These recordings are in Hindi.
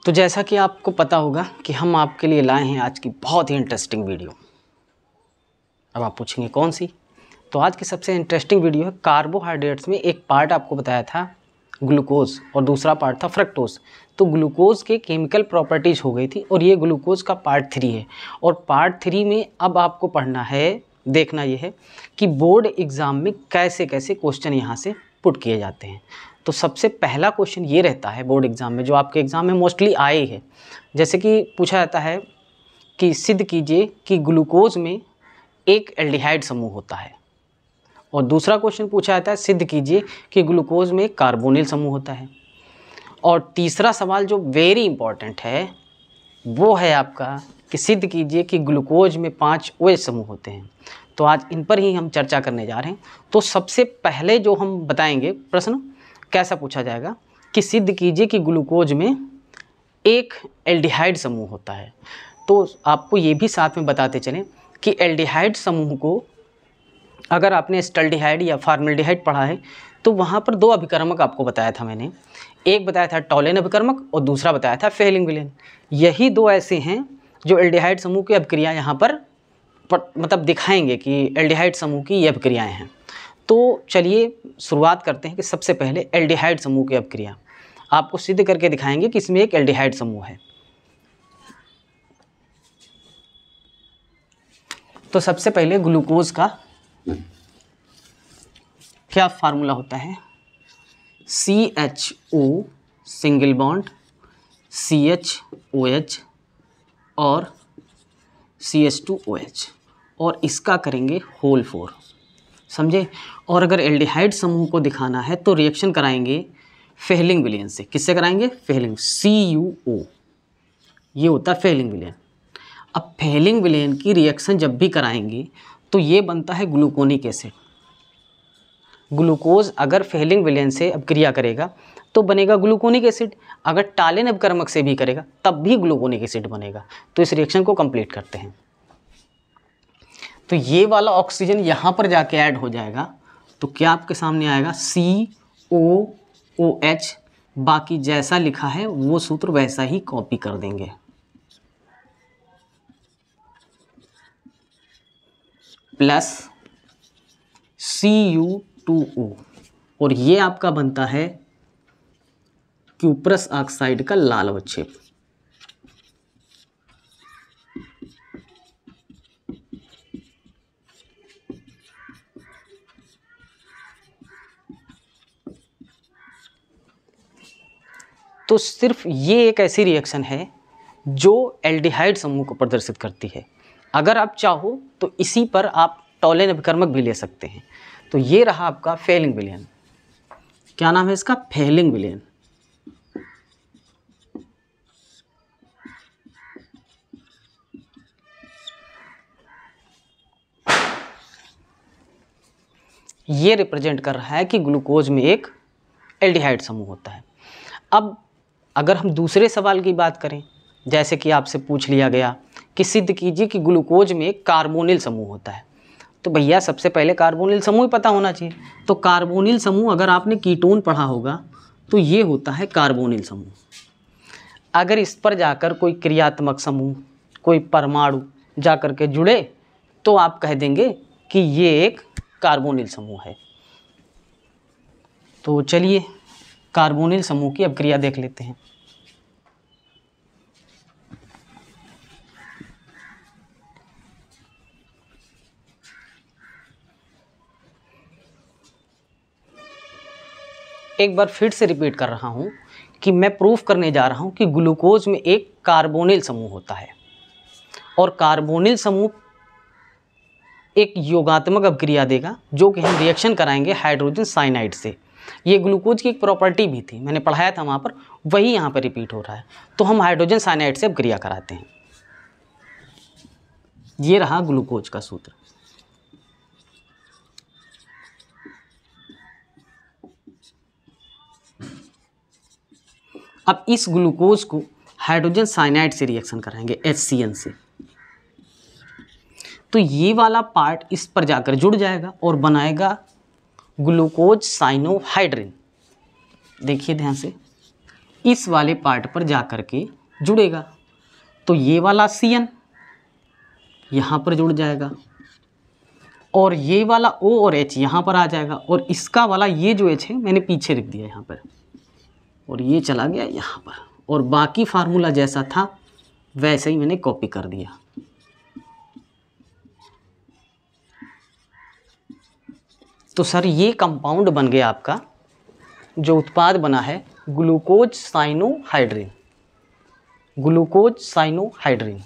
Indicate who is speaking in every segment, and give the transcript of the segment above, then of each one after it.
Speaker 1: तो जैसा कि आपको पता होगा कि हम आपके लिए लाए हैं आज की बहुत ही इंटरेस्टिंग वीडियो। अब आप पूछेंगे कौन सी? तो आज की सबसे इंटरेस्टिंग वीडियो है कार्बोहाइड्रेट्स में एक पार्ट आपको बताया था ग्लूकोज और दूसरा पार्ट था फ्रक्टोज। तो ग्लूकोज के केमिकल प्रॉपर्टीज़ हो गई थी और ये ग्लूकोज का पार्ट 3 है। और पार्ट 3 में अब आपको पढ़ना है, देखना ये है कि बोर्ड एग्ज़ाम में कैसे कैसे क्वेश्चन यहाँ से पुट किए जाते हैं। तो सबसे पहला क्वेश्चन ये रहता है बोर्ड एग्ज़ाम में, जो आपके एग्ज़ाम में मोस्टली आए है, जैसे कि पूछा जाता है कि सिद्ध कीजिए कि ग्लूकोज में एक एल्डिहाइड समूह होता है। और दूसरा क्वेश्चन पूछा जाता है सिद्ध कीजिए कि ग्लूकोज में कार्बोनिल समूह होता है। और तीसरा सवाल जो वेरी इंपॉर्टेंट है वो है आपका कि सिद्ध कीजिए कि ग्लूकोज में 5 OH समूह होते हैं। तो आज इन पर ही हम चर्चा करने जा रहे हैं। तो सबसे पहले जो हम बताएंगे प्रश्न कैसा पूछा जाएगा कि सिद्ध कीजिए कि ग्लूकोज में एक एल्डिहाइड समूह होता है। तो आपको ये भी साथ में बताते चलें कि एल्डिहाइड समूह को अगर आपने एस्टल्डिहाइड या फॉर्मल्डिहाइड पढ़ा है तो वहाँ पर 2 अभिकर्मक आपको बताया था मैंने। एक बताया था टॉलेन अभिकर्मक और दूसरा बताया था फेहलिंग विलेन। यही 2 ऐसे हैं जो एल्डिहाइड समूह की अभिक्रिया यहाँ पर मतलब दिखाएंगे कि एल्डिहाइड समूह की ये अभिक्रियाएँ हैं। तो चलिए शुरुआत करते हैं कि सबसे पहले एल्डिहाइड समूह की अभिक्रिया आपको सिद्ध करके दिखाएंगे कि इसमें एक एल्डिहाइड समूह है। तो सबसे पहले ग्लूकोज का क्या फार्मूला होता है? CHO सिंगल बॉन्ड CHOH और CH2OH और इसका करेंगे होल 4, समझे। और अगर एल्डिहाइड समूह को दिखाना है तो रिएक्शन कराएंगे फेहलिंग विलेन से। किससे कराएंगे? फेहलिंग CuO, ये होता है फेहलिंग विलेन। अब फेहलिंग विलेन की रिएक्शन जब भी कराएंगे तो ये बनता है ग्लूकोनिक एसिड। ग्लूकोज अगर फेहलिंग विलेन से अभिक्रिया करेगा तो बनेगा ग्लूकोनिक एसिड। अगर टालेन अभिकर्मक से भी करेगा तब भी ग्लूकोनिक एसिड बनेगा। तो इस रिएक्शन को कंप्लीट करते हैं। तो ये वाला ऑक्सीजन यहाँ पर जाके ऐड हो जाएगा तो क्या आपके सामने आएगा? COOH। बाकी जैसा लिखा है वो सूत्र वैसा ही कॉपी कर देंगे। प्लस Cu2O और ये आपका बनता है क्यूप्रस ऑक्साइड का लाल अवक्षेप। तो सिर्फ ये एक ऐसी रिएक्शन है जो एल्डिहाइड समूह को प्रदर्शित करती है। अगर आप चाहो तो इसी पर आप टॉलेन अभिकर्मक भी ले सकते हैं। तो ये रहा आपका फेहलिंग विलेन। क्या नाम है इसका? Fehling villain. ये रिप्रेजेंट कर रहा है कि ग्लूकोज में एक एल्डिहाइड समूह होता है। अब अगर हम दूसरे सवाल की बात करें, जैसे कि आपसे पूछ लिया गया कि सिद्ध कीजिए कि ग्लूकोज में एक कार्बोनिल समूह होता है। तो भैया सबसे पहले कार्बोनिल समूह पता होना चाहिए। तो कार्बोनिल समूह अगर आपने कीटोन पढ़ा होगा तो ये होता है कार्बोनिल समूह। अगर इस पर जाकर कोई क्रियात्मक समूह, कोई परमाणु जाकर के जुड़े तो आप कह देंगे कि ये एक कार्बोनिल समूह है। तो चलिए कार्बोनिल समूह की अभिक्रिया देख लेते हैं। एक बार फिर से रिपीट कर रहा हूं कि मैं प्रूफ करने जा रहा हूं कि ग्लूकोज में एक कार्बोनिल समूह होता है और कार्बोनिल समूह एक योगात्मक अभिक्रिया देगा जो कि हम रिएक्शन कराएंगे हाइड्रोजन साइनाइड से। ये ग्लूकोज की एक प्रॉपर्टी भी थी, मैंने पढ़ाया था वहाँ पर, वही यहाँ पर रिपीट हो रहा है। तो हम हाइड्रोजन साइनाइड से अभिक्रिया कराते हैं। ये रहा ग्लूकोज का सूत्र। अब इस ग्लूकोज को हाइड्रोजन साइनाइड से रिएक्शन कराएंगे HCN से। तो ये वाला पार्ट इस पर जाकर जुड़ जाएगा और बनाएगा ग्लूकोज साइनोहाइड्रिन। देखिए ध्यान से, इस वाले पार्ट पर जा कर के जुड़ेगा। तो ये वाला CN यहाँ पर जुड़ जाएगा और ये वाला O और H यहाँ पर आ जाएगा और इसका वाला ये जो H है मैंने पीछे रख दिया यहाँ पर और ये चला गया यहाँ पर और बाकी फार्मूला जैसा था वैसे ही मैंने कॉपी कर दिया। तो सर ये कंपाउंड बन गया आपका, जो उत्पाद बना है ग्लूकोज साइनोहाइड्रिन। Glucose cyanohydrin.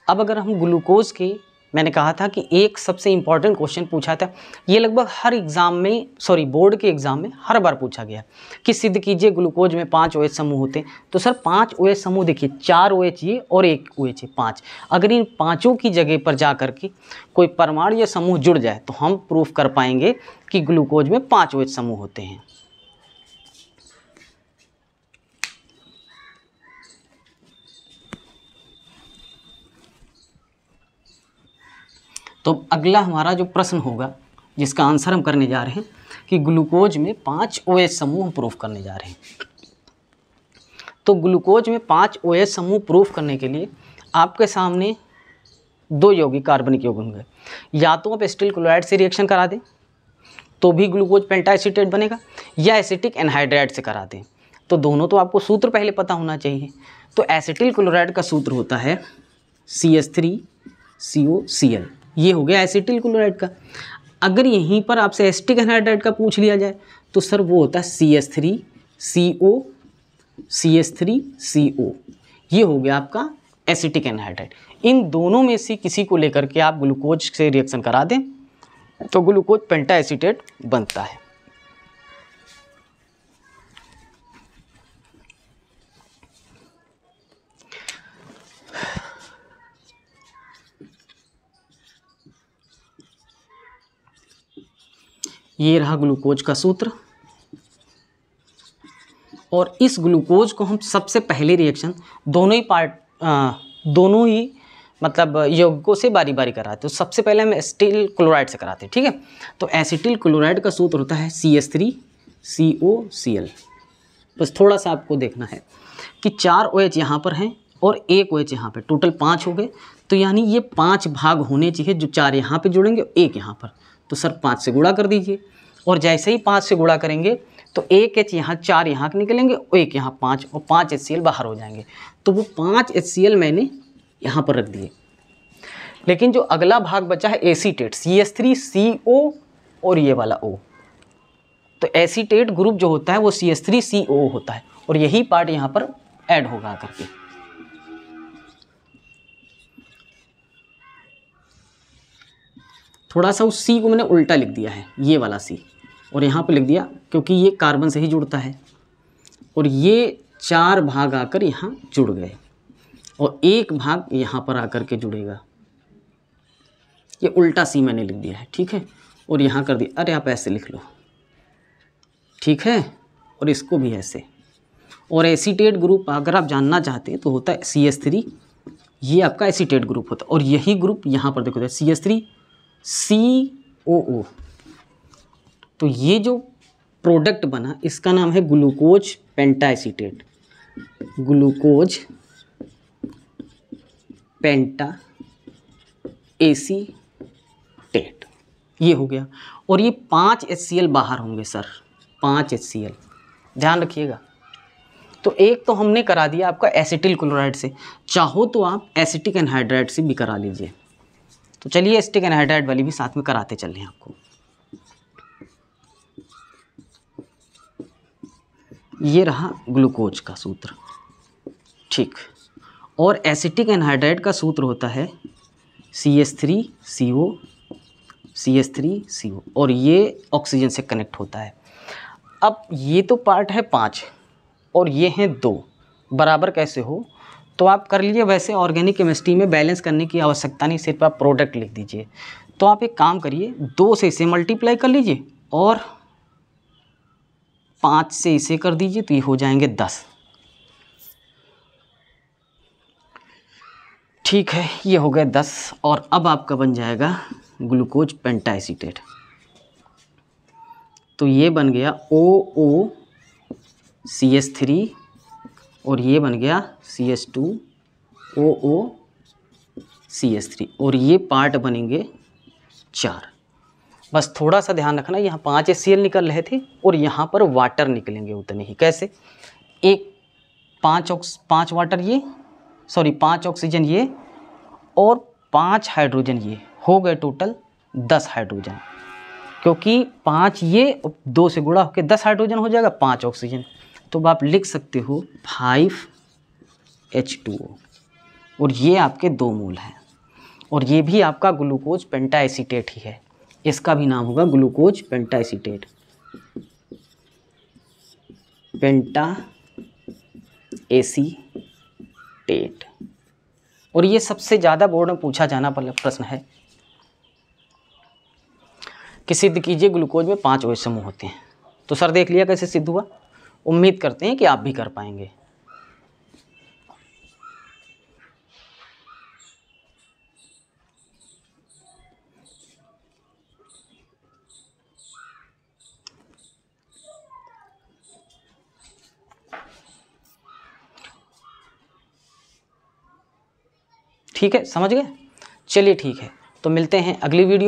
Speaker 1: अब अगर हम ग्लूकोज के, मैंने कहा था कि एक सबसे इम्पॉर्टेंट क्वेश्चन पूछा था, ये लगभग हर एग्ज़ाम में, बोर्ड के एग्ज़ाम में हर बार पूछा गया कि सिद्ध कीजिए ग्लूकोज में 5 OH समूह होते हैं। तो सर 5 OH समूह देखिए, 4 OH ये और 1 OH है, 5। अगर इन पाँचों की जगह पर जा कर के कोई परमाणु या समूह जुड़ जाए तो हम प्रूफ कर पाएंगे कि ग्लूकोज में 5 OH समूह होते हैं। तो अगला हमारा जो प्रश्न होगा जिसका आंसर हम करने जा रहे हैं कि ग्लूकोज में 5 OH समूह हम प्रूफ करने जा रहे हैं। तो ग्लूकोज में 5 OH समूह प्रूफ करने के लिए आपके सामने 2 यौगिक कार्बनिक यौगिक होंगे। या तो आप एसिटिल क्लोराइड से रिएक्शन करा दें तो भी ग्लूकोज पेंटाएसीटेट बनेगा, या एसिटिक एनहाइड्राइड से करा दें। तो दोनों तो आपको सूत्र पहले पता होना चाहिए। तो एसिटिल क्लोराइड का सूत्र होता है CH3COCl। ये हो गया एसिटिल क्लोराइड का। अगर यहीं पर आपसे एसिटिक एनहाइड्राइड का पूछ लिया जाए तो सर वो होता है CH3CO। ये हो गया आपका एसिटिक एनहाइड्राइड। इन दोनों में से किसी को लेकर के आप ग्लूकोज से रिएक्शन करा दें तो ग्लूकोज पेंटाएसीटेट बनता है। ये रहा ग्लूकोज का सूत्र और इस ग्लूकोज को हम सबसे पहले रिएक्शन दोनों ही मतलब यौगिकों से बारी बारी कराते हैं। तो सबसे पहले हम एसिटिल क्लोराइड से कराते हैं, ठीक है। तो एसिटिल क्लोराइड का सूत्र होता है CH3COCl। बस थोड़ा सा आपको देखना है कि 4 OH यहाँ पर हैं और 1 OH यहाँ पे, टोटल 5 हो गए। तो यानी ये 5 भाग होने चाहिए, जो 4 यहाँ पे जुड़ेंगे और 1 यहाँ पर। तो सर 5 से गुणा कर दीजिए और जैसे ही 5 से गुणा करेंगे तो 1 H यहाँ, 4 यहाँ के निकलेंगे और 1 यहाँ 5 और 5 HCl बाहर हो जाएंगे। तो वो 5 HCl मैंने यहाँ पर रख दिए। लेकिन जो अगला भाग बचा है एसीटेट, CH3CO और ये वाला O। तो एसीटेट ग्रुप जो होता है वो CH3CO होता है और यही पार्ट यहाँ पर ऐड होगा आकर के। थोड़ा सा उस C को मैंने उल्टा लिख दिया है, ये वाला C, और यहाँ पे लिख दिया क्योंकि ये कार्बन से ही जुड़ता है। और ये 4 भाग आकर यहाँ जुड़ गए और 1 भाग यहाँ पर आकर के जुड़ेगा। ये उल्टा C मैंने लिख दिया है, ठीक है। और यहाँ कर दिया, अरे आप ऐसे लिख लो, ठीक है। और इसको भी ऐसे। और एसीटेट ग्रुप अगर आप जानना चाहते हैं तो होता है CH3, ये आपका एसीटेट ग्रुप होता है। और यही ग्रुप यहाँ पर देखो CH3COO। तो ये जो प्रोडक्ट बना इसका नाम है ग्लूकोज पेंटाएसीटेट। ग्लूकोज पेंटाएसीटेट ये हो गया। और ये 5 HCl बाहर होंगे सर, 5 HCl, ध्यान रखिएगा। तो एक तो हमने करा दिया आपका एसिटिल क्लोराइड से, चाहो तो आप एसिटिक एनहाइड्राइड से भी करा लीजिए। तो चलिए एसिटिक एनहाइड्राइड वाली भी साथ में कराते चल रहे हैं आपको। ये रहा ग्लूकोज का सूत्र, ठीक। और एसिटिक एनहाइड्राइड का सूत्र होता है CH3CO और ये ऑक्सीजन से कनेक्ट होता है। अब ये तो पार्ट है 5 और ये हैं 2, बराबर कैसे हो तो आप कर लीजिए। वैसे ऑर्गेनिक केमिस्ट्री में बैलेंस करने की आवश्यकता नहीं, सिर्फ आप प्रोडक्ट लिख दीजिए। तो आप एक काम करिए, 2 से इसे मल्टीप्लाई कर लीजिए और 5 से इसे कर दीजिए, तो ये हो जाएंगे 10। ठीक है, ये हो गए 10। और अब आपका बन जाएगा ग्लूकोज पेंटाएसीटेट। तो ये बन गया OOCH3 और ये बन गया CH2OOCH3 और ये पार्ट बनेंगे 4। बस थोड़ा सा ध्यान रखना, यहाँ 5 HCl निकल रहे थे और यहाँ पर वाटर निकलेंगे उतने ही। कैसे? 5 ऑक्सीजन ये और 5 हाइड्रोजन ये, हो गए टोटल 10 हाइड्रोजन। क्योंकि 5 ये 2 से गुणा होकर 10 हाइड्रोजन हो जाएगा, 5 ऑक्सीजन। तो आप लिख सकते हो 5H2O और ये आपके 2 मोल हैं। और ये भी आपका ग्लूकोज पेंटाएसीटेट ही है, इसका भी नाम होगा ग्लूकोज पेंटाएसीटेट, पेंटाएसीटेट। और ये सबसे ज़्यादा बोर्ड में पूछा जाना वाला प्रश्न है कि सिद्ध कीजिए ग्लूकोज में 5 OH समूह होते हैं। तो सर देख लिया कैसे सिद्ध हुआ। उम्मीद करते हैं कि आप भी कर पाएंगे। ठीक है, समझ गए? चलिए ठीक है, तो मिलते हैं अगली वीडियो में।